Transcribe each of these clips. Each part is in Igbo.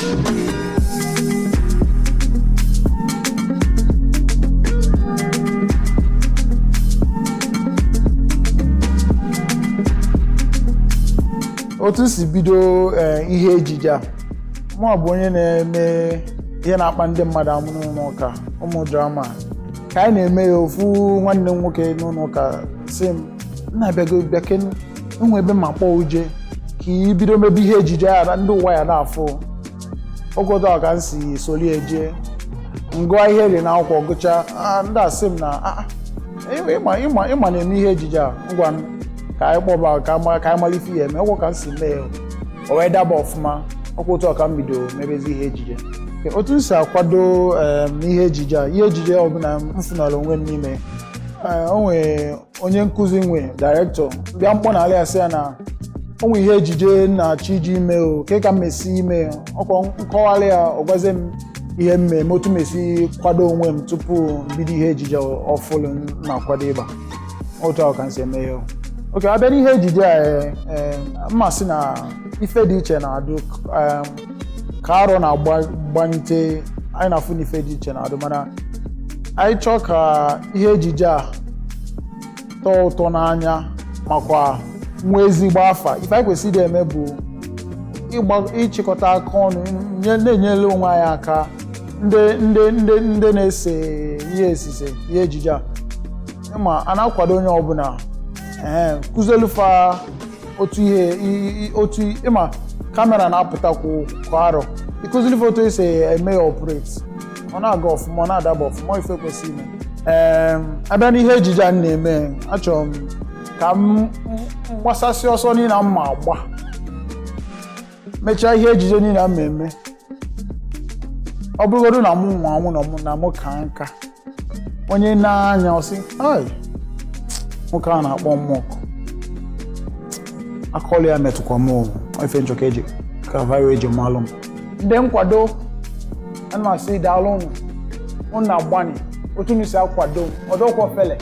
Otu si bido ihe ejije a mụ bụ onye na-eme ihe na-akpa ndị mmadụ amụ n'ụlọ ụka ụmụ drama ka anyị na-eme ya ofu nwanne m nwoke n'ụlọ ụka si m na-abịago bịake nwe ebe ma kpọọ uje ka ị bido mebe ihe ejije ya ndị ụwa ya na-afụ ogodo a ka m si soli eje ngụọ ihe dị n'akwụkwọ gụcha ndị a sị m na ịma na-eme ihe ejije a ngwa ka anyị kpọba ka anyị malife ihe eme ọgwụ ka m si mee o wee daba ọfụma ọkwa otu ọka m bido mebezi ihe ejije otu m si akwado ihe ejije a ihe ejije ọbụla m funara onwe m n'ime o nwere onye nkụzi nwe dairektọ bịa mkpọ na ala ya sị ya na o nwere ihe ejije na-achọ iji ime o ka m mesi ime ọkwa nkọwara ya ọgwazie m ihe mmemme otu m esi kwado onwe m tupu mbido ihe ejije ọfụlụ na-akwado ịgba otu ahụ ka m si eme ya oke abịa n'ihe ejije a mmasị na ife dị iche na-adụ ka arọ na-agbanyite anyị na-afụ na ife dị iche na-adụ mana anyị chọọ ka ihe ejije a tọọ ụtọ n'anya makwa nwa ezigbo afa ife anyị kwesịrị eme bụ ịchịkọta aka ọnụ na-enyere onwe anyị aka ndị na-ese ihe esise ihe ejije a ma a na-akwado onye ọbụla kụzelufa otu ịma kamera na-apụta kwa arọ ịkụzilifa otu esi eme ya operate ọ na-aga ọfụma ọ na-adaba ọfụma ife kwesịrị ime abịa n'ihe ejije a na-eme achọrọ m ka m gbasasị ọsọ niile na mma agba mechaa ihe ejije niile na mma eme ọ bụrụgodu na mụ nwa anwụ na mụ ka nka onye na-anya ọsị nwoke a na-akpọ mmụọkụ akọlụ ya metụkwa m ife njọ ka eji ka vaịrị eji malụ m ndị nkwado ana asị daalụ ụnụ na-agbani otu m si akwado m ọdọkwa fele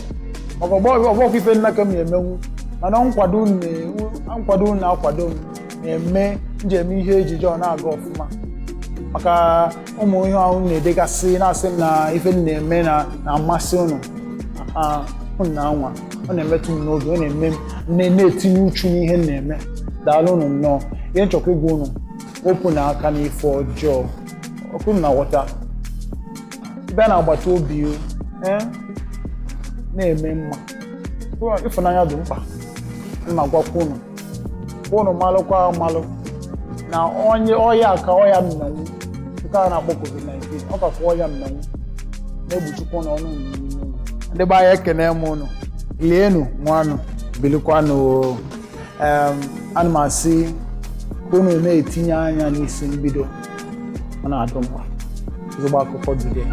maka ọgbọkwa ife nna ka m na-emenwu mana nkwado na-akwado m na-eme njem ihe ejije ọ na-aga ọfụma maka ụmụ ihe ahụ na-edegasị na-asị m na ife m na-eme na-amasị ụnụ ụnụ na nwa ọ na-emetụ m n'oge ọ na-eme m na-etinye uchu n'ihe m na-eme daalụ ụnụ nnọọ ihe nchọkwa ịgwa ụnụ wepụ na aka n'ife ọjọọ ọkụ na ghọta bịa na agbata obi na-eme mma ịfụnanya dị mkpa mma gwakwa ụnụ malụkwa malụ na ọya ka ọya mmenwu nke a na-akpọ COVID-19 ọ kakwa ọya mmenwu na-egbuchikwa n'ọnụ ndị be anyị ekene m ụnụ lienu nwanụ bilikwanụ ana m asị ka unu na-etinye anya n'isi mbido ọ na-adụ mkpa ezigbo akụkọ bido